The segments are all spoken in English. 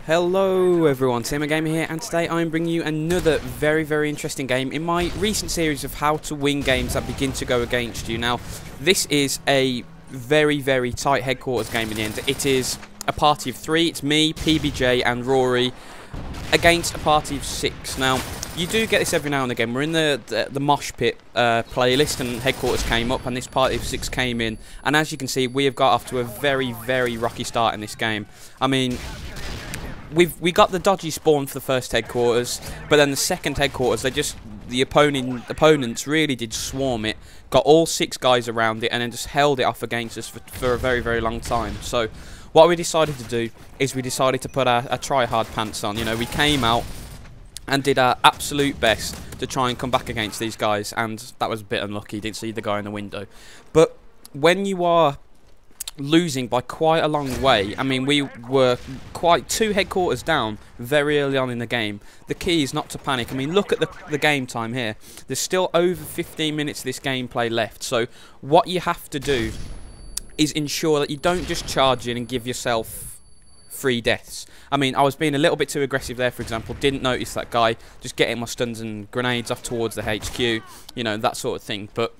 Hello everyone, TMMgamer here, and today I'm bringing you another very interesting game in my recent series of how to win games that begin to go against you. Now, this is a very tight headquarters game in the end. It is a party of 3, it's me, PBJ and Rory against a party of 6. Now, you do get this every now and again. We're in the mosh pit playlist and headquarters came up and this party of 6 came in, and as you can see we have got off to a very rocky start in this game. I mean, we got the dodgy spawn for the first headquarters, but then the second headquarters, the opponents really did swarm it, got all 6 guys around it, and then just held it off against us for a very long time. So what we decided to do is we decided to put our try-hard pants on. You know, we came out and did our absolute best to try and come back against these guys, and that was a bit unlucky. Didn't see the guy in the window. But when you are losing by quite a long way, I mean, we were quite 2 headquarters down very early on in the game. The key is not to panic. I mean, look at the game time here. There's still over 15 minutes of this gameplay left, so what you have to do is ensure that you don't just charge in and give yourself 3 deaths. I mean, I was being a little bit too aggressive there, for example. Didn't notice that guy, just getting my stuns and grenades off towards the HQ, you know, that sort of thing. But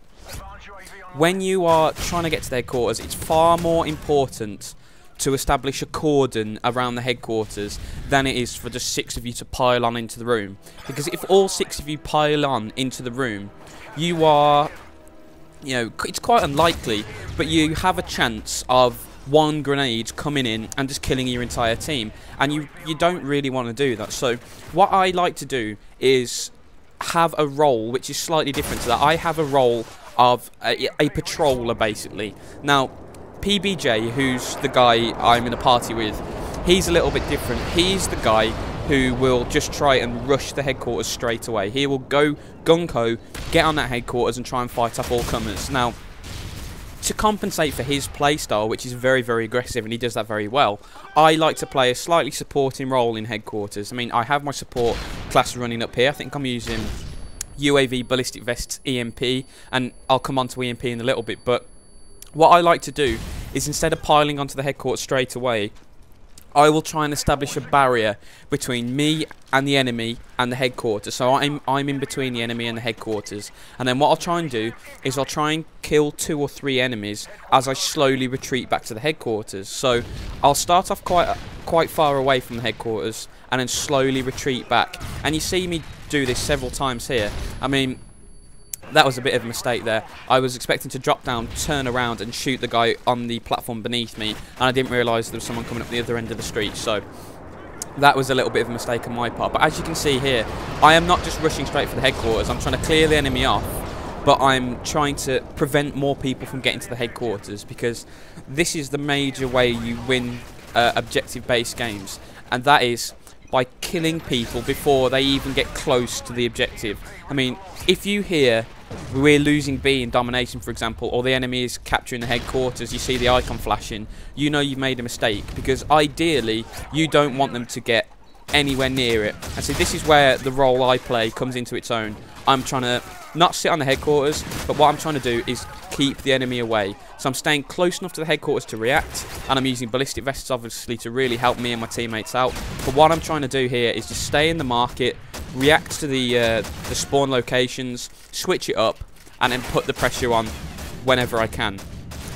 when you are trying to get to the headquarters, it's far more important to establish a cordon around the headquarters than it is for just 6 of you to pile on into the room. Because if all 6 of you pile on into the room, you are, you know, it's quite unlikely, but you have a chance of 1 grenade coming in and just killing your entire team, and you don't really want to do that. So what I like to do is have a role which is slightly different to that. I have a role of a patroller, basically. Now, PBJ, who's the guy I'm in a party with, he's a little bit different. He's the guy who will just try and rush the headquarters straight away. He will go gung-ho, get on that headquarters and try and fight off all comers. Now, to compensate for his playstyle, which is very aggressive, and he does that very well, I like to play a slightly supporting role in headquarters. I mean, I have my support class running up here. I think I'm using UAV ballistic vests EMP, and I'll come on to EMP in a little bit. But what I like to do is, instead of piling onto the headquarters straight away, I will try and establish a barrier between me and the enemy and the headquarters. So I'm in between the enemy and the headquarters, and then what I'll try and do is I'll try and kill 2 or 3 enemies as I slowly retreat back to the headquarters. So I'll start off quite far away from the headquarters and then slowly retreat back, and you see me do this several times here. I mean, that was a bit of a mistake there. I was expecting to drop down, turn around and shoot the guy on the platform beneath me, and I didn't realise there was someone coming up the other end of the street. So that was a little bit of a mistake on my part. But as you can see here, I am not just rushing straight for the headquarters. I'm trying to clear the enemy off, but I'm trying to prevent more people from getting to the headquarters, because this is the major way you win objective-based games, and that is by killing people before they even get close to the objective. I mean, if you hear we're losing B in domination, for example, or the enemy is capturing the headquarters, you see the icon flashing, you know you've made a mistake, because ideally you don't want them to get anywhere near it. And so this is where the role I play comes into its own. I'm trying to not sit on the headquarters, but what I'm trying to do is keep the enemy away. So I'm staying close enough to the headquarters to react, and I'm using ballistic vests obviously to really help me and my teammates out. But what I'm trying to do here is just stay in the market, react to the spawn locations, switch it up, and then put the pressure on whenever I can.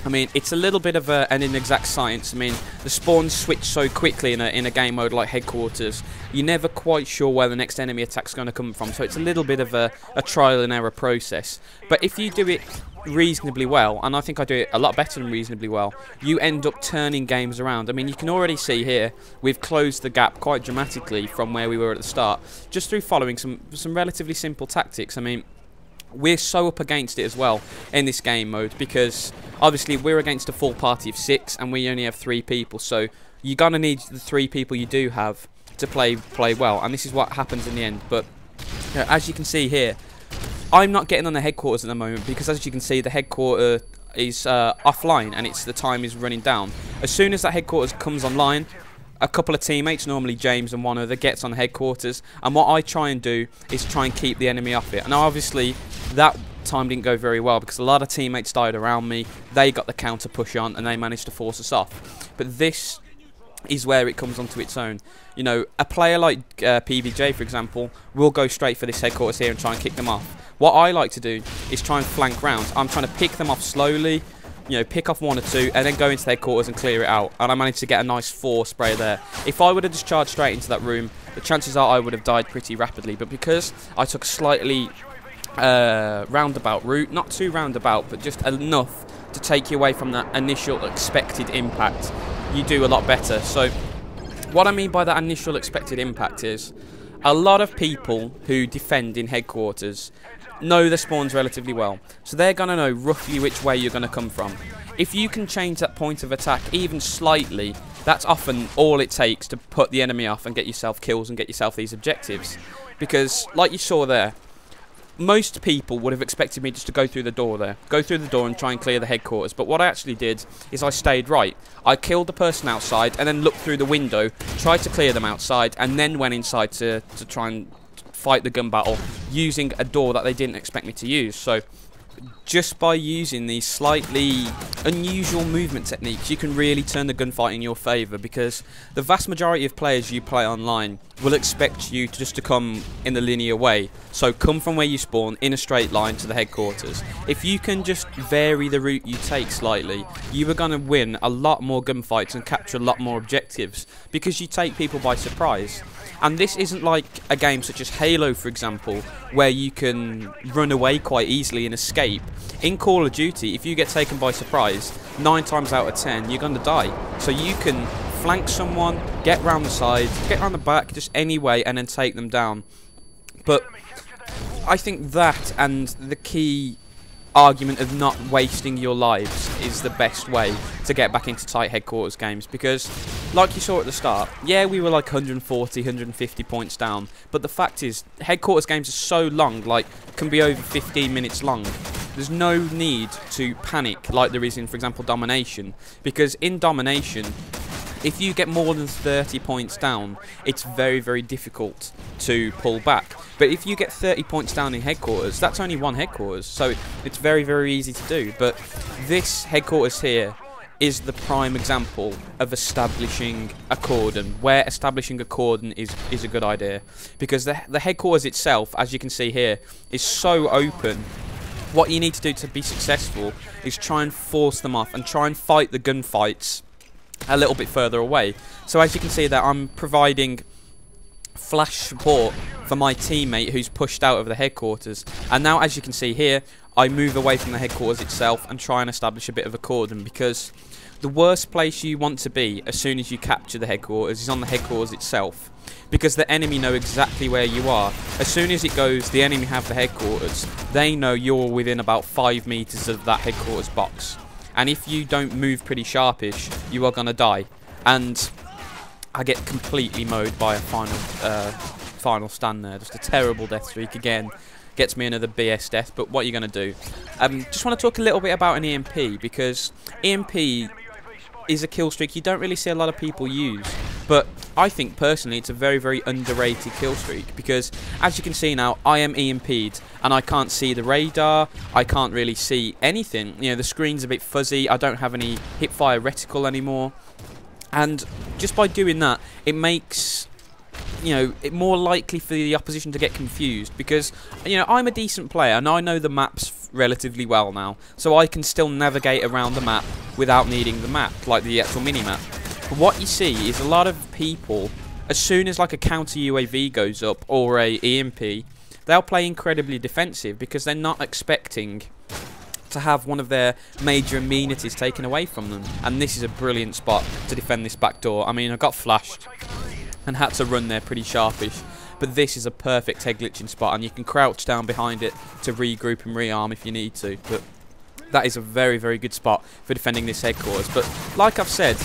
I mean, it's a little bit of an inexact science. I mean, the spawns switch so quickly in a game mode like headquarters, you're never quite sure where the next enemy attack's going to come from. So it's a little bit of a trial and error process. But if you do it reasonably well, and I think I do it a lot better than reasonably well, you end up turning games around. I mean, you can already see here we've closed the gap quite dramatically from where we were at the start, just through following some relatively simple tactics. I mean, we're so up against it as well in this game mode, because obviously we're against a full party of 6 and we only have 3 people, so you're gonna need the 3 people you do have to play well, and this is what happens in the end. But you know, as you can see here, I'm not getting on the headquarters at the moment, because as you can see the headquarter is offline and the time is running down. As soon as that headquarters comes online, a couple of teammates, normally James and one other, gets on headquarters, and what I try and do is try and keep the enemy off it. And obviously that time didn't go very well, because a lot of teammates died around me, they got the counter push on and they managed to force us off. But this is where it comes onto its own. You know, a player like PBJ, for example, will go straight for this headquarters here and try and kick them off. What I like to do is try and flank rounds. I'm trying to pick them off slowly, you know, pick off 1 or 2, and then go into headquarters and clear it out. And I managed to get a nice 4 spray there. If I would have just charged straight into that room, the chances are I would have died pretty rapidly. But because I took a slightly roundabout route, not too roundabout, but just enough to take you away from that initial expected impact, you do a lot better. So what I mean by that initial expected impact is a lot of people who defend in headquarters know the spawns relatively well, so they're going to know roughly which way you're going to come from. If you can change that point of attack even slightly, that's often all it takes to put the enemy off and get yourself kills and get yourself these objectives. Because like you saw there, most people would have expected me just to go through the door there. Go through the door and try and clear the headquarters. But what I actually did is I stayed right. I killed the person outside and then looked through the window, tried to clear them outside, and then went inside to try and fight the gun battle using a door that they didn't expect me to use. So just by using these slightly unusual movement techniques, you can really turn the gunfight in your favour, because the vast majority of players you play online will expect you to just to come in the linear way. So come from where you spawn in a straight line to the headquarters. If you can just vary the route you take slightly, you are going to win a lot more gunfights and capture a lot more objectives, because you take people by surprise. And this isn't like a game such as Halo, for example, where you can run away quite easily and escape. In Call of Duty, if you get taken by surprise, 9 times out of 10, you're going to die. So you can flank someone, get round the side, get round the back, just any way, and then take them down. But I think that, and the key argument of not wasting your lives, is the best way to get back into tight headquarters games, because like you saw at the start, yeah, we were like 140, 150 points down, but the fact is headquarters games are so long, like can be over 15 minutes long. There's no need to panic like there is in, for example, Domination, because in Domination, if you get more than 30 points down, it's very, very difficult to pull back. But if you get 30 points down in headquarters, that's only one headquarters, so it's very, very easy to do. But this headquarters here is the prime example of establishing a cordon, where establishing a cordon is a good idea. Because the headquarters itself, as you can see here, is so open. What you need to do to be successful is try and force them off and try and fight the gunfights a little bit further away. So as you can see there, I'm providing flash support for my teammate who's pushed out of the headquarters, and now as you can see here, I move away from the headquarters itself and try and establish a bit of a cordon, because the worst place you want to be as soon as you capture the headquarters is on the headquarters itself, because the enemy know exactly where you are. As soon as it goes, the enemy have the headquarters, they know you're within about 5 meters of that headquarters box. And if you don't move pretty sharpish, you are going to die. And I get completely mowed by a final stand there. Just a terrible death streak again. Gets me another BS death, but what are you going to do? Just want to talk a little bit about an EMP, because EMP is a kill streak you don't really see a lot of people use. But I think personally it's a very, very underrated kill streak, because as you can see now, I am EMP'd and I can't see the radar, I can't really see anything. You know, the screen's a bit fuzzy, I don't have any hipfire reticle anymore. And just by doing that, it makes, you know, it more likely for the opposition to get confused, because, you know, I'm a decent player and I know the maps relatively well now, so I can still navigate around the map without needing the map, like the actual mini-map. But what you see is a lot of people, as soon as like a counter UAV goes up or a EMP, they'll play incredibly defensive, because they're not expecting to have one of their major amenities taken away from them. And this is a brilliant spot to defend this back door. I mean, I got flashed and had to run there pretty sharpish, but this is a perfect head glitching spot, and you can crouch down behind it to regroup and rearm if you need to. But that is a very, very good spot for defending this headquarters. But like I've said,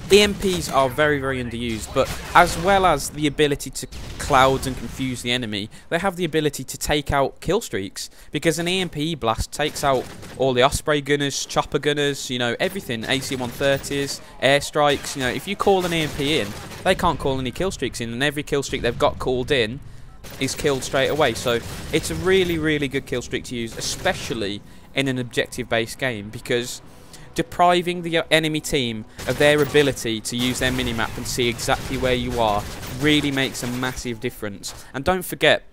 EMPs are very, very underused, but as well as the ability to cloud and confuse the enemy, they have the ability to take out kill streaks, because an EMP blast takes out all the Osprey gunners, chopper gunners, you know, everything, AC-130s, airstrikes. You know, if you call an EMP in, they can't call any kill streaks in, and every kill streak they've got called in is killed straight away. So it's a really, really good kill streak to use, especially in an objective-based game, because depriving the enemy team of their ability to use their minimap and see exactly where you are really makes a massive difference. And don't forget,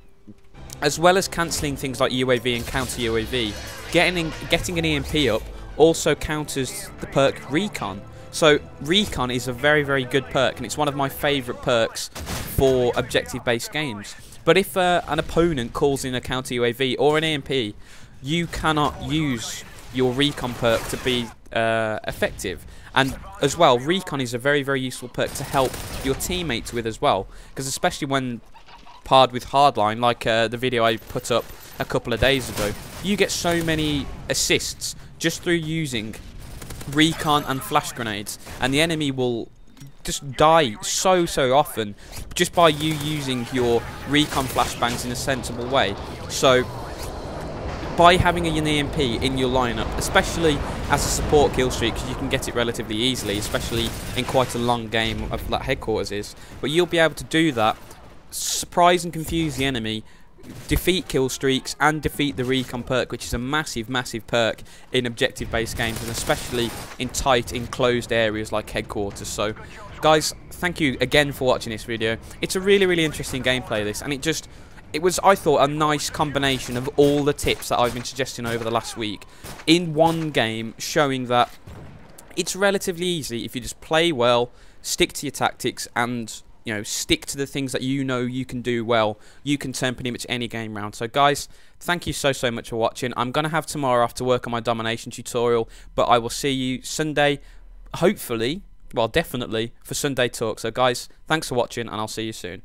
as well as cancelling things like UAV and counter UAV, getting an EMP up also counters the perk Recon. So Recon is a very, very good perk, and it's one of my favourite perks for objective-based games. But if an opponent calls in a counter UAV or an EMP, you cannot use your Recon perk to be effective. And as well, Recon is a very, very useful perk to help your teammates with as well, because especially when paired with Hardline, like the video I put up a couple of days ago, you get so many assists just through using Recon and flash grenades, and the enemy will just die so often just by you using your Recon flashbangs in a sensible way. So by having an EMP in your lineup, especially as a support kill streak, because you can get it relatively easily, especially in quite a long game of that headquarters is, but you'll be able to do that, surprise and confuse the enemy, defeat kill streaks, and defeat the Recon perk, which is a massive, massive perk in objective-based games, and especially in tight, enclosed areas like headquarters. So, guys, thank you again for watching this video. It's a really, really interesting gameplay, this, and it was, I thought, a nice combination of all the tips that I've been suggesting over the last week in one game, showing that it's relatively easy if you just play well, stick to your tactics, and stick to the things that you can do well. You can turn pretty much any game round. So guys, thank you so much for watching. I'm going to have tomorrow off to work on my domination tutorial, but I will see you Sunday, hopefully, well, definitely, for Sunday Talk. So guys, thanks for watching, and I'll see you soon.